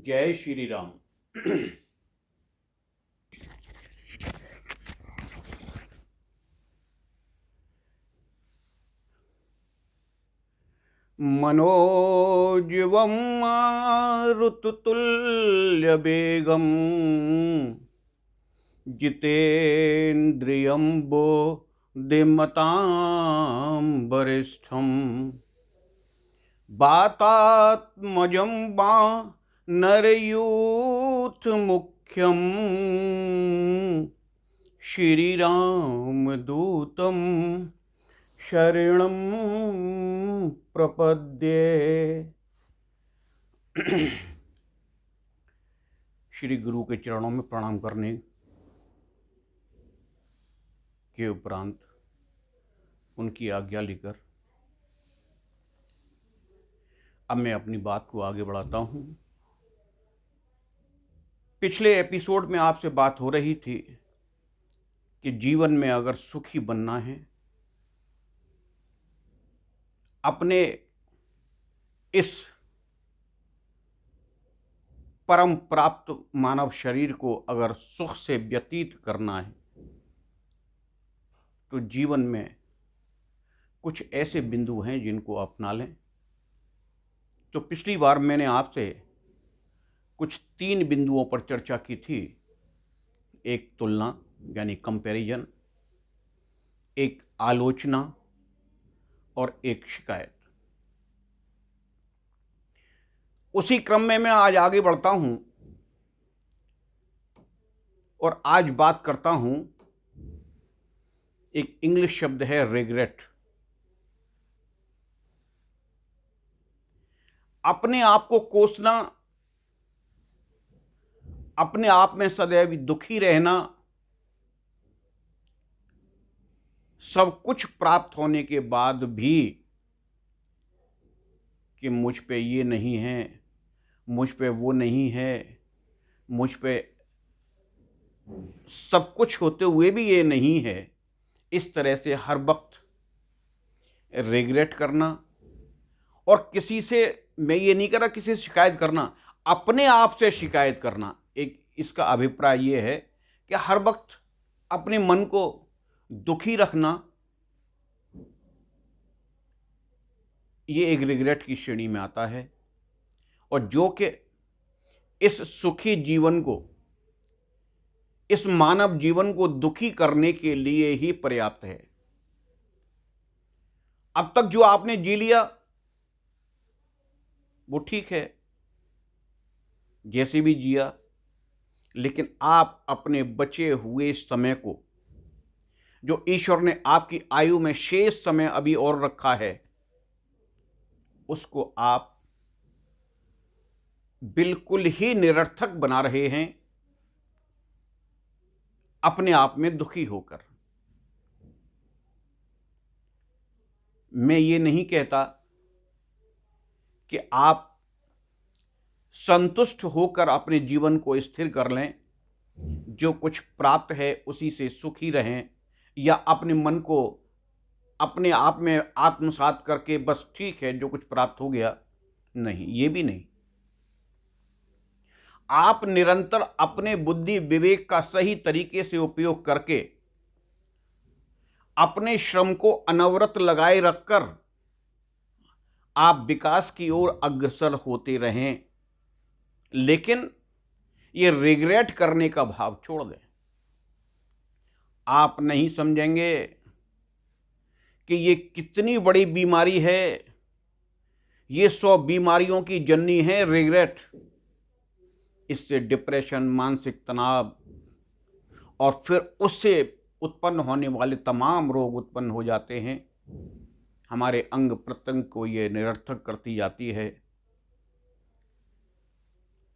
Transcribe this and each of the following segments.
जय श्री राम। मनोजवं मारुततुल्यवेगं जितेन्द्रियं बुद्धिमतां वरिष्ठं वातात्मजं वानरयूथमुख्यं श्रीरामदूतं शरणं प्रपद्ये। श्री गुरु के चरणों में प्रणाम करने के उपरांत उनकी आज्ञा लेकर अब मैं अपनी बात को आगे बढ़ाता हूँ। पिछले एपिसोड में आपसे बात हो रही थी कि जीवन में अगर सुखी बनना है, अपने इस परम प्राप्त मानव शरीर को अगर सुख से व्यतीत करना है तो जीवन में कुछ ऐसे बिंदु हैं जिनको अपना लें। तो पिछली बार मैंने आपसे कुछ 3 बिंदुओं पर चर्चा की थी। एक तुलना यानी कंपैरिजन, एक आलोचना और एक शिकायत। उसी क्रम में मैं आज आगे बढ़ता हूं और आज बात करता हूं, एक इंग्लिश शब्द है रिग्रेट। अपने आप को कोसना, अपने आप में सदैव दुखी रहना, सब कुछ प्राप्त होने के बाद भी कि मुझ पे ये नहीं है, मुझ पे वो नहीं है, मुझ पे सब कुछ होते हुए भी ये नहीं है, इस तरह से हर वक्त रिग्रेट करना। और किसी से, मैं ये नहीं कर रहा किसी से शिकायत करना, अपने आप से शिकायत करना। एक इसका अभिप्राय ये है कि हर वक्त अपने मन को दुखी रखना, ये एक रिग्रेट की श्रेणी में आता है, और जो कि इस सुखी जीवन को, इस मानव जीवन को दुखी करने के लिए ही पर्याप्त है। अब तक जो आपने जी लिया वो ठीक है, जैसे भी जिया, लेकिन आप अपने बचे हुए समय को, जो ईश्वर ने आपकी आयु में शेष समय अभी और रखा है, उसको आप बिल्कुल ही निरर्थक बना रहे हैं, अपने आप में दुखी होकर। मैं ये नहीं कहता कि आप संतुष्ट होकर अपने जीवन को स्थिर कर लें, जो कुछ प्राप्त है उसी से सुखी रहें, या अपने मन को अपने आप में आत्मसात करके बस ठीक है जो कुछ प्राप्त हो गया, नहीं, ये भी नहीं। आप निरंतर अपने बुद्धि विवेक का सही तरीके से उपयोग करके अपने श्रम को अनवरत लगाए रखकर आप विकास की ओर अग्रसर होते रहें, लेकिन ये रिग्रेट करने का भाव छोड़ दें। आप नहीं समझेंगे कि ये कितनी बड़ी बीमारी है, ये 100 बीमारियों की जननी है रिग्रेट। इससे डिप्रेशन, मानसिक तनाव और फिर उससे उत्पन्न होने वाले तमाम रोग उत्पन्न हो जाते हैं। हमारे अंग प्रत्यंग को ये निरर्थक करती जाती है।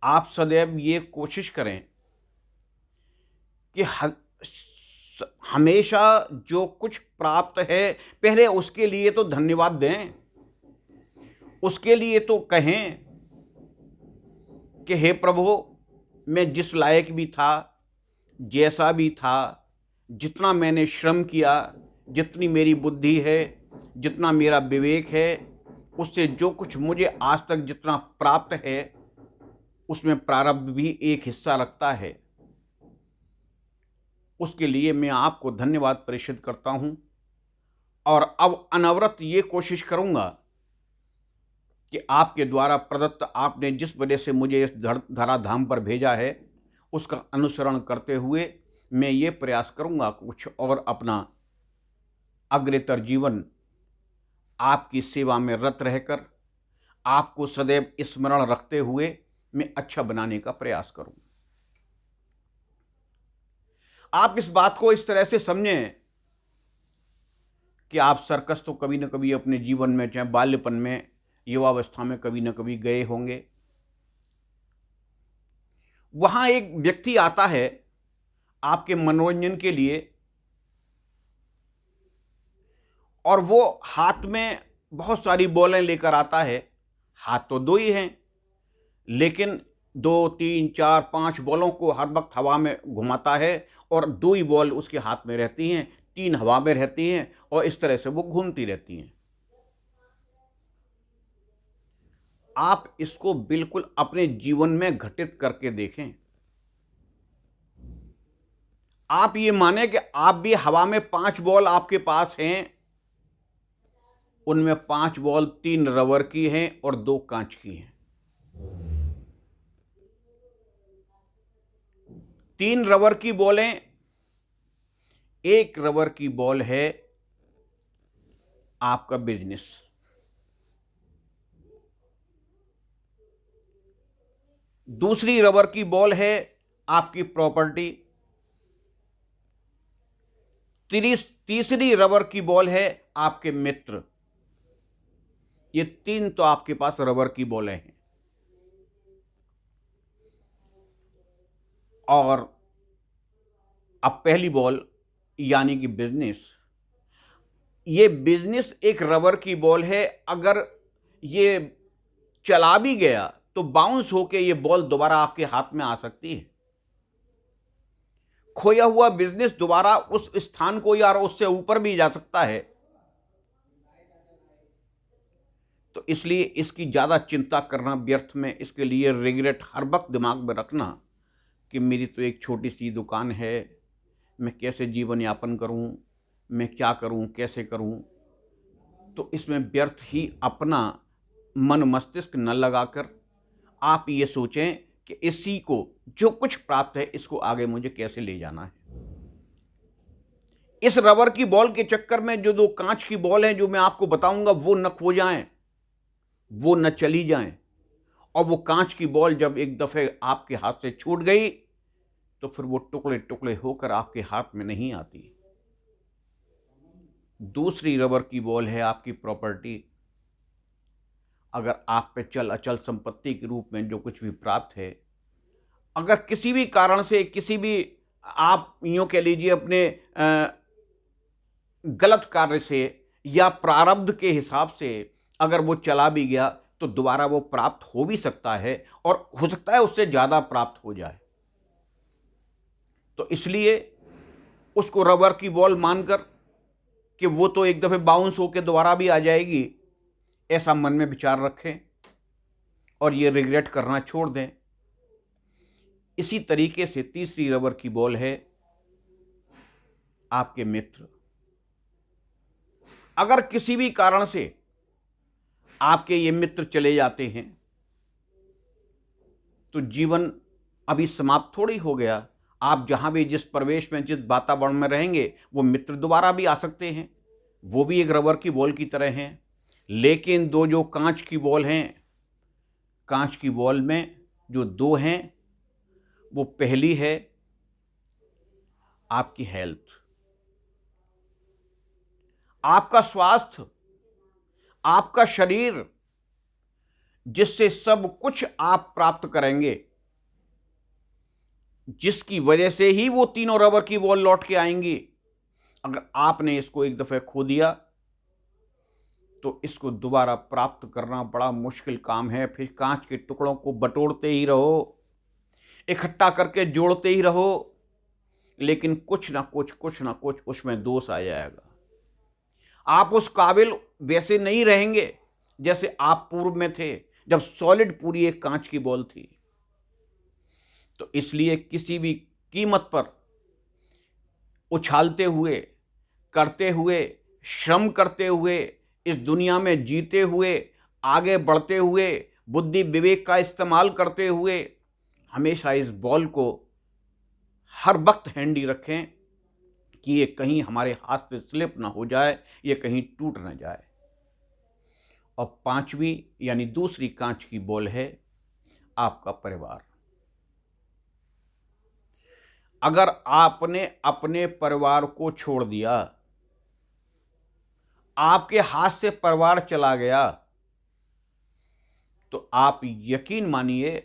आप सदैव ये कोशिश करें कि हमेशा जो कुछ प्राप्त है, पहले उसके लिए तो धन्यवाद दें, उसके लिए तो कहें कि हे प्रभु, मैं जिस लायक भी था, जैसा भी था, जितना मैंने श्रम किया, जितनी मेरी बुद्धि है, जितना मेरा विवेक है, उससे जो कुछ मुझे आज तक जितना प्राप्त है, उसमें प्रारब्ध भी एक हिस्सा रखता है। उसके लिए मैं आपको धन्यवाद प्रेषित करता हूं और अब अनवरत ये कोशिश करूंगा कि आपके द्वारा प्रदत्त, आपने जिस वजह से मुझे इस धराधाम पर भेजा है, उसका अनुसरण करते हुए मैं ये प्रयास करूंगा कुछ और अपना अग्रतर जीवन आपकी सेवा में रत रहकर आपको सदैव स्मरण रखते हुए मैं अच्छा बनाने का प्रयास करूं। आप इस बात को इस तरह से समझें कि आप सर्कस तो कभी न कभी अपने जीवन में, चाहे बाल्यपन में, युवावस्था में कभी न कभी गए होंगे। वहां एक व्यक्ति आता है आपके मनोरंजन के लिए और वो हाथ में बहुत सारी बॉलें लेकर आता है। हाथ तो दो ही हैं, लेकिन 2, 3, 4, 5 बॉलों को हर वक्त हवा में घुमाता है और 2 ही बॉल उसके हाथ में रहती हैं, 3 हवा में रहती हैं और इस तरह से वो घूमती रहती हैं। आप इसको बिल्कुल अपने जीवन में घटित करके देखें। आप ये माने कि आप भी हवा में 5 बॉल आपके पास हैं, उनमें 5 बॉल 3 रबर की हैं और 2 कांच की हैं। 3 रबर की बॉलें, 1 रबर की बॉल है आपका बिजनेस, दूसरी रबर की बॉल है आपकी प्रॉपर्टी, तीसरी रबर की बॉल है आपके मित्र। ये 3 तो आपके पास रबर की बॉलें हैं। और अब पहली बॉल यानी कि बिजनेस। ये बिजनेस एक रबर की बॉल है, अगर ये चला भी गया तो बाउंस होके ये बॉल दोबारा आपके हाथ में आ सकती है। खोया हुआ बिजनेस दोबारा उस स्थान को या उससे ऊपर भी जा सकता है। तो इसलिए इसकी ज़्यादा चिंता करना व्यर्थ में, इसके लिए रिग्रेट हर वक्त दिमाग में रखना कि मेरी तो एक छोटी सी दुकान है, मैं कैसे जीवन यापन करूं, मैं क्या करूं, कैसे करूं। तो इसमें व्यर्थ ही अपना मन मस्तिष्क न लगाकर आप ये सोचें कि इसी को, जो कुछ प्राप्त है, इसको आगे मुझे कैसे ले जाना है। इस रबर की बॉल के चक्कर में जो 2 कांच की बॉल हैं जो मैं आपको बताऊंगा, वो न खो जाएं, वो न चली जाएं। और वो कांच की बॉल जब एक दफे आपके हाथ से छूट गई तो फिर वो टुकड़े टुकड़े होकर आपके हाथ में नहीं आती। दूसरी रबर की बॉल है आपकी प्रॉपर्टी। अगर आप पे चल अचल संपत्ति के रूप में जो कुछ भी प्राप्त है, अगर किसी भी कारण से, किसी भी, आप यूं कह लीजिए अपने गलत कार्य से या प्रारब्ध के हिसाब से अगर वो चला भी गया तो दोबारा वो प्राप्त हो भी सकता है और हो सकता है उससे ज़्यादा प्राप्त हो जाए। तो इसलिए उसको रबर की बॉल मानकर कि वो तो एक दफ़े बाउंस होकर दोबारा भी आ जाएगी, ऐसा मन में विचार रखें और ये रिग्रेट करना छोड़ दें। इसी तरीके से तीसरी रबर की बॉल है आपके मित्र। अगर किसी भी कारण से आपके ये मित्र चले जाते हैं तो जीवन अभी समाप्त थोड़ी हो गया। आप जहां भी, जिस परिवेश में, जिस वातावरण में रहेंगे, वो मित्र दोबारा भी आ सकते हैं, वो भी एक रबर की बॉल की तरह हैं। लेकिन 2 जो कांच की बॉल हैं, कांच की बॉल में जो 2 हैं, वो पहली है आपकी हेल्थ, आपका स्वास्थ्य, आपका शरीर, जिससे सब कुछ आप प्राप्त करेंगे, जिसकी वजह से ही वो तीनों रबर की बॉल लौट के आएंगी। अगर आपने इसको एक दफे खो दिया तो इसको दोबारा प्राप्त करना बड़ा मुश्किल काम है। फिर कांच के टुकड़ों को बटोरते ही रहो, इकट्ठा करके जोड़ते ही रहो, लेकिन कुछ ना कुछ उसमें दोष आ जाएगा। आप उस काबिल वैसे नहीं रहेंगे जैसे आप पूर्व में थे, जब सॉलिड पूरी एक कांच की बॉल थी। तो इसलिए किसी भी कीमत पर उछालते हुए, करते हुए, श्रम करते हुए, इस दुनिया में जीते हुए, आगे बढ़ते हुए, बुद्धि विवेक का इस्तेमाल करते हुए हमेशा इस बॉल को हर वक्त हैंडी रखें कि ये कहीं हमारे हाथ से स्लिप ना हो जाए, ये कहीं टूट ना जाए। और पांचवी यानी दूसरी कांच की बॉल है आपका परिवार। अगर आपने अपने परिवार को छोड़ दिया, आपके हाथ से परिवार चला गया, तो आप यकीन मानिए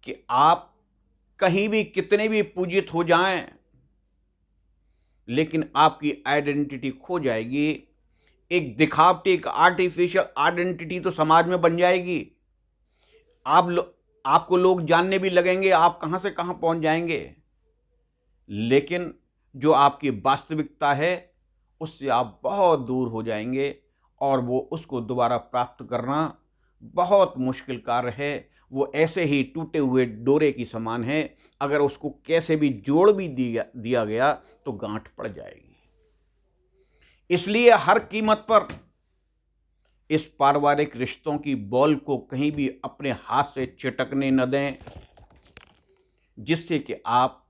कि आप कहीं भी कितने भी पूजित हो जाएं, लेकिन आपकी आइडेंटिटी खो जाएगी। एक दिखावटी, एक आर्टिफिशियल आइडेंटिटी तो समाज में बन जाएगी। आपको लोग जानने भी लगेंगे, आप कहां से कहां पहुंच जाएंगे, लेकिन जो आपकी वास्तविकता है उससे आप बहुत दूर हो जाएंगे और वो उसको दोबारा प्राप्त करना बहुत मुश्किल कार्य है। वो ऐसे ही टूटे हुए डोरे की समान है, अगर उसको कैसे भी जोड़ भी दिया गया तो गांठ पड़ जाएगी। इसलिए हर कीमत पर इस पारिवारिक रिश्तों की बॉल को कहीं भी अपने हाथ से चिटकने न दें, जिससे कि आप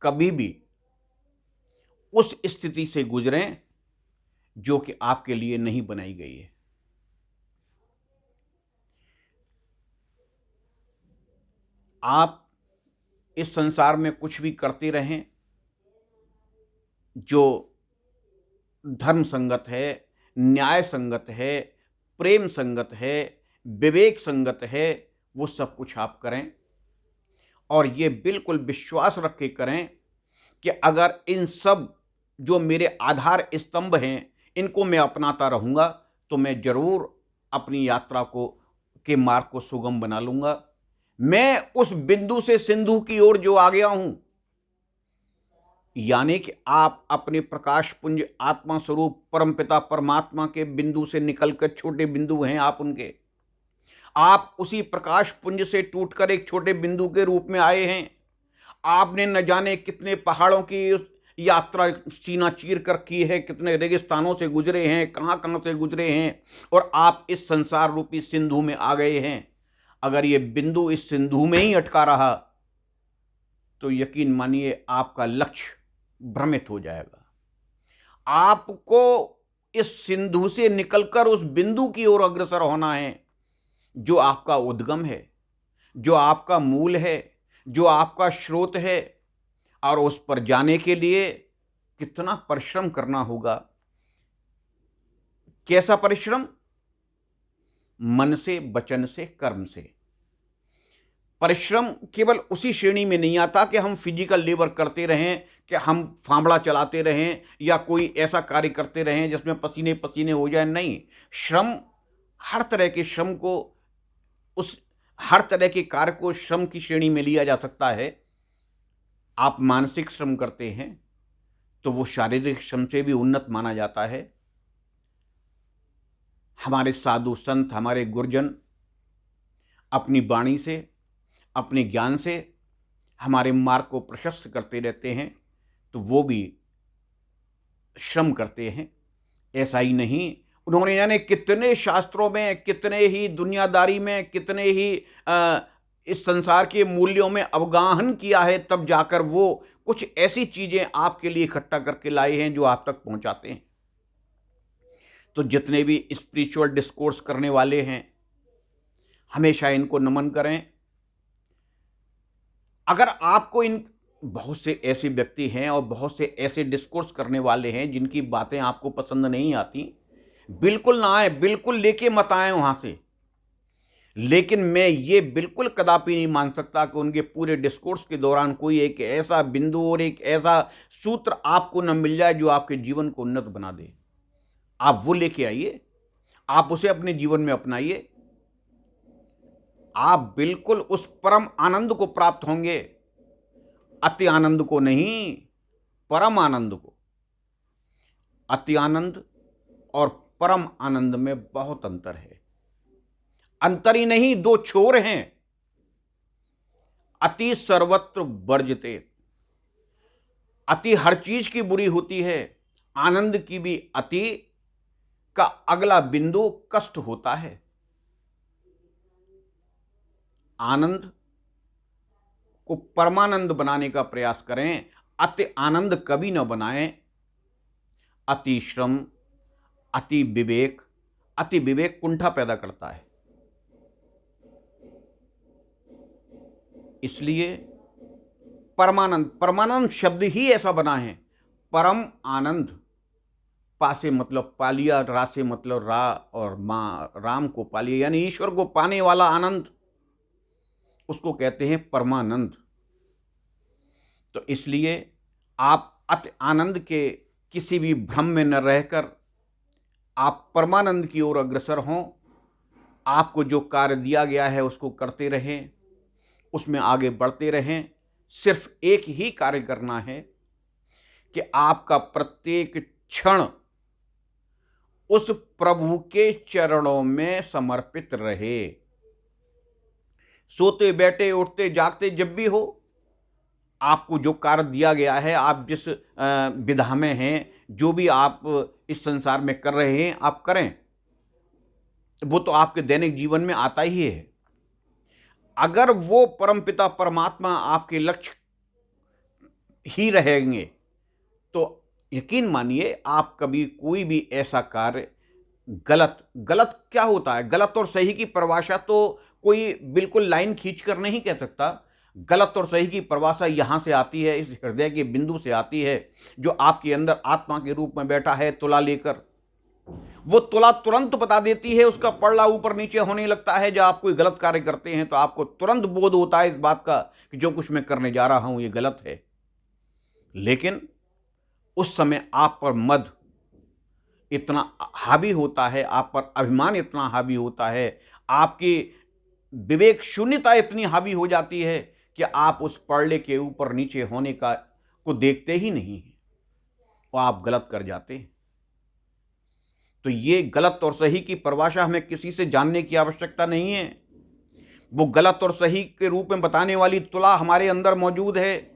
कभी भी उस स्थिति से गुजरें जो कि आपके लिए नहीं बनाई गई है। आप इस संसार में कुछ भी करते रहें जो धर्म संगत है, न्याय संगत है, प्रेम संगत है, विवेक संगत है, वो सब कुछ आप करें और ये बिल्कुल विश्वास रख के करें कि अगर इन सब जो मेरे आधार स्तंभ हैं इनको मैं अपनाता रहूँगा तो मैं जरूर अपनी यात्रा के मार्ग को सुगम बना लूँगा। मैं उस बिंदु से सिंधु की ओर जो आ गया हूँ, यानी कि आप अपने प्रकाश पुंज आत्मा स्वरूप परमपिता परमात्मा के बिंदु से निकलकर छोटे बिंदु हैं आप उनके। आप उसी प्रकाश पुंज से टूटकर एक छोटे बिंदु के रूप में आए हैं। आपने न जाने कितने पहाड़ों की यात्रा सीना चीर कर की है, कितने रेगिस्तानों से गुजरे हैं, कहां कहां से गुजरे हैं, और आप इस संसार रूपी सिंधु में आ गए हैं। अगर ये बिंदु इस सिंधु में ही अटका रहा तो यकीन मानिए आपका लक्ष्य भ्रमित हो जाएगा। आपको इस सिंधु से निकलकर उस बिंदु की ओर अग्रसर होना है जो आपका उद्गम है, जो आपका मूल है, जो आपका स्रोत है। और उस पर जाने के लिए कितना परिश्रम करना होगा। कैसा परिश्रम? मन से, वचन से, कर्म से। परिश्रम केवल उसी श्रेणी में नहीं आता कि हम फिजिकल लेबर करते रहें, कि हम फांबड़ा चलाते रहें या कोई ऐसा कार्य करते रहें जिसमें पसीने पसीने हो जाए। नहीं, श्रम, हर तरह के श्रम को, उस हर तरह के कार्य को श्रम की श्रेणी में लिया जा सकता है। आप मानसिक श्रम करते हैं तो वो शारीरिक श्रम से भी उन्नत माना जाता है। हमारे साधु संत, हमारे गुरुजन अपनी वाणी से, अपने ज्ञान से हमारे मार्ग को प्रशस्त करते रहते हैं, तो वो भी श्रम करते हैं। ऐसा ही नहीं, उन्होंने यानी कितने शास्त्रों में, कितने ही दुनियादारी में, कितने ही इस संसार के मूल्यों में अवगाहन किया है, तब जाकर वो कुछ ऐसी चीजें आपके लिए इकट्ठा करके लाए हैं जो आप तक पहुंचाते हैं। तो जितने भी स्पिरिचुअल डिस्कोर्स करने वाले हैं, हमेशा इनको नमन करें। अगर आपको इन, बहुत से ऐसे व्यक्ति हैं और बहुत से ऐसे डिस्कोर्स करने वाले हैं जिनकी बातें आपको पसंद नहीं आती, बिल्कुल ना आए, बिल्कुल लेके मत आए वहां से। लेकिन मैं ये बिल्कुल कदापि नहीं मान सकता कि उनके पूरे डिस्कोर्स के दौरान कोई एक ऐसा बिंदु और एक ऐसा सूत्र आपको न मिल जाए जो आपके जीवन को उन्नत बना दे। आप वो लेके आइए, आप उसे अपने जीवन में अपनाइए, आप बिल्कुल उस परम आनंद को प्राप्त होंगे। अति आनंद को नहीं, परम आनंद को। अति आनंद और परम आनंद में बहुत अंतर है। अंतर ही नहीं, दो छोर हैं। अति सर्वत्र वर्जते। अति हर चीज की बुरी होती है, आनंद की भी अति का अगला बिंदु कष्ट होता है। आनंद को परमानंद बनाने का प्रयास करें, अति आनंद कभी न बनाएं। अति श्रम, अति विवेक कुंठा पैदा करता है। इसलिए परमानंद शब्द ही ऐसा बना है, परम आनंद। पा से मतलब पा लिया, रा से मतलब रा और मां, राम को पा लिया, यानी ईश्वर को पाने वाला आनंद, उसको कहते हैं परमानंद। तो इसलिए आप अति आनंद के किसी भी भ्रम में न रहकर आप परमानंद की ओर अग्रसर हों। आपको जो कार्य दिया गया है उसको करते रहें, उसमें आगे बढ़ते रहें। सिर्फ एक ही कार्य करना है कि आपका प्रत्येक क्षण उस प्रभु के चरणों में समर्पित रहे। सोते बैठे उठते जागते जब भी हो, आपको जो कार्य दिया गया है, आप जिस विधा में हैं, जो भी आप इस संसार में कर रहे हैं, आप करें। वो तो आपके दैनिक जीवन में आता ही है। अगर वो परमपिता परमात्मा आपके लक्ष्य ही रहेंगे तो यकीन मानिए आप कभी कोई भी ऐसा कार्य गलत क्या होता है, गलत और सही की परिभाषा तो कोई बिल्कुल लाइन खींचकर नहीं कह सकता। गलत और सही की परिभाषा यहां से आती है, इस हृदय के बिंदु से आती है, जो आपके अंदर आत्मा के रूप में बैठा है तुला लेकर। वो तुला तुरंत बता देती है, उसका पड़ला ऊपर नीचे होने लगता है। जब आप कोई गलत कार्य करते हैं तो आपको तुरंत बोध होता है इस बात का कि जो कुछ मैं करने जा रहा हूं ये गलत है। लेकिन उस समय आप पर मद इतना हावी होता है, आप पर अभिमान इतना हावी होता है, आपकी विवेक शून्यता इतनी हावी हो जाती है कि आप उस पड़ले के ऊपर नीचे होने को देखते ही नहीं हैं और आप गलत कर जाते हैं। तो ये गलत और सही की परिभाषा हमें किसी से जानने की आवश्यकता नहीं है। वो गलत और सही के रूप में बताने वाली तुला हमारे अंदर मौजूद है।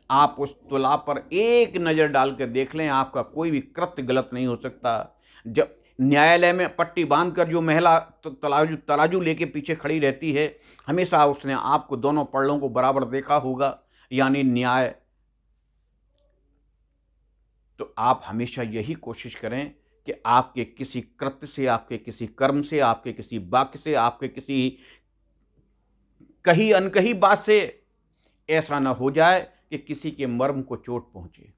आप उस तुला पर एक नज़र डाल कर देख लें, आपका कोई भी कृत्य गलत नहीं हो सकता। जब न्यायालय में पट्टी बांधकर जो महिला तराजू लेके पीछे खड़ी रहती है, हमेशा उसने आपको दोनों पड़लों को बराबर देखा होगा, यानी न्याय। तो आप हमेशा यही कोशिश करें कि आपके किसी कृत्य से, आपके किसी कर्म से, आपके किसी वाक्य से, आपके किसी कही अनकही बात से ऐसा न हो जाए कि किसी के मर्म को चोट पहुंचे।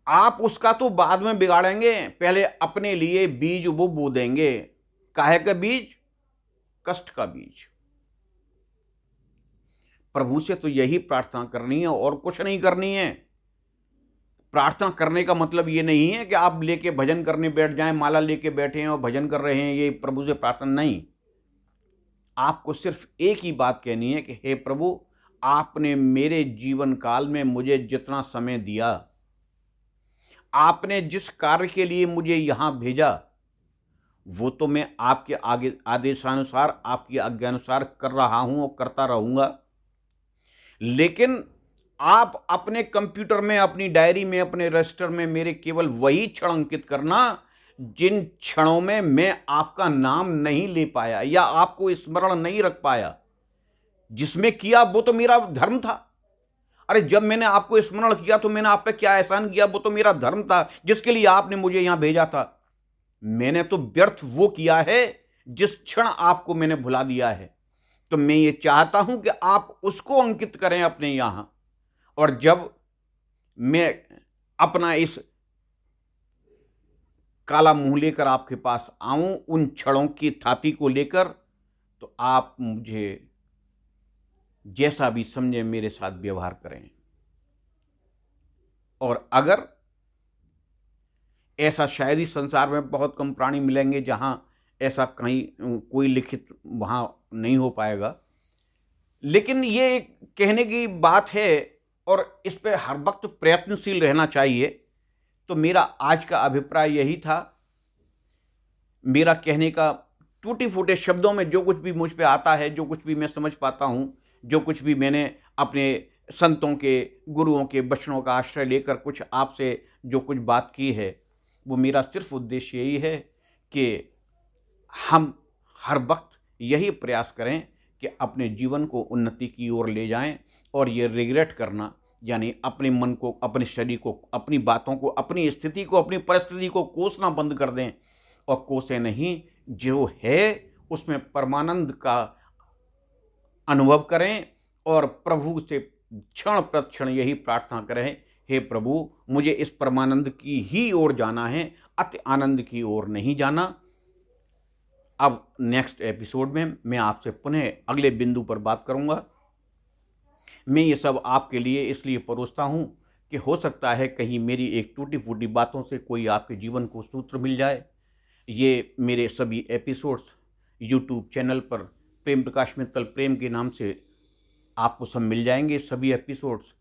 आप उसका तो बाद में बिगाड़ेंगे, पहले अपने लिए बीज वो बो देंगे। काहे का बीज? कष्ट का बीज। प्रभु से तो यही प्रार्थना करनी है और कुछ नहीं करनी है। प्रार्थना करने का मतलब ये नहीं है कि आप लेके भजन करने बैठ जाएं, माला लेके बैठे हैं और भजन कर रहे हैं, ये प्रभु से प्रार्थना नहीं। आपको सिर्फ एक ही बात कहनी है कि हे प्रभु, आपने मेरे जीवन काल में मुझे जितना समय दिया, आपने जिस कार्य के लिए मुझे यहां भेजा, वो तो मैं आपके आगे आदेशानुसार, आपकी आज्ञानुसार कर रहा हूं और करता रहूंगा। लेकिन आप अपने कंप्यूटर में, अपनी डायरी में, अपने रजिस्टर में मेरे केवल वही क्षण अंकित करना जिन क्षणों में मैं आपका नाम नहीं ले पाया या आपको स्मरण नहीं रख पाया। जिसमें किया वो तो मेरा धर्म था। अरे जब मैंने आपको स्मरण किया तो मैंने आप पे क्या एहसान किया, वो तो मेरा धर्म था जिसके लिए आपने मुझे यहां भेजा था। मैंने तो व्यर्थ वो किया है जिस क्षण आपको मैंने भुला दिया है। तो मैं ये चाहता हूं कि आप उसको अंकित करें अपने यहां। और जब मैं अपना इस काला मुंह लेकर आपके पास आऊं, उन क्षणों की थाती को लेकर, तो आप मुझे जैसा भी समझे मेरे साथ व्यवहार करें। और अगर ऐसा शायद ही संसार में बहुत कम प्राणी मिलेंगे जहां ऐसा कहीं कोई लिखित वहां नहीं हो पाएगा, लेकिन ये कहने की बात है और इस पे हर वक्त प्रयत्नशील रहना चाहिए। तो मेरा आज का अभिप्राय यही था। मेरा कहने का टूटी फूटे शब्दों में जो कुछ भी मुझ पे आता है, जो कुछ भी मैं समझ पाता हूँ, जो कुछ भी मैंने अपने संतों के, गुरुओं के वचनों का आश्रय लेकर कुछ आपसे जो कुछ बात की है, वो मेरा सिर्फ उद्देश्य यही है कि हम हर वक्त यही प्रयास करें कि अपने जीवन को उन्नति की ओर ले जाएं और ये रिग्रेट करना, यानी अपने मन को, अपने शरीर को, अपनी बातों को, अपनी स्थिति को, अपनी परिस्थिति को कोसना बंद कर दें और कोसे नहीं, जो है उसमें परमानंद का अनुभव करें और प्रभु से क्षण प्रतिक्षण यही प्रार्थना करें, हे प्रभु मुझे इस परमानंद की ही ओर जाना है, अति आनंद की ओर नहीं जाना। अब नेक्स्ट एपिसोड में मैं आपसे पुनः अगले बिंदु पर बात करूंगा। मैं ये सब आपके लिए इसलिए परोसता हूँ कि हो सकता है कहीं मेरी एक टूटी फूटी बातों से कोई आपके जीवन को सूत्र मिल जाए। ये मेरे सभी एपिसोड्स यूट्यूब चैनल पर प्रेम प्रकाश मित्तल प्रेम के नाम से आपको सब मिल जाएंगे, सभी एपिसोड्स।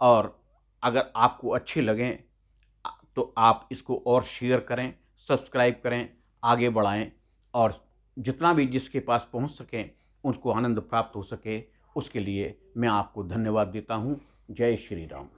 और अगर आपको अच्छे लगें तो आप इसको और शेयर करें, सब्सक्राइब करें, आगे बढ़ाएं और जितना भी जिसके पास पहुंच सकें उनको आनंद प्राप्त हो सके, उसके लिए मैं आपको धन्यवाद देता हूं। जय श्री राम।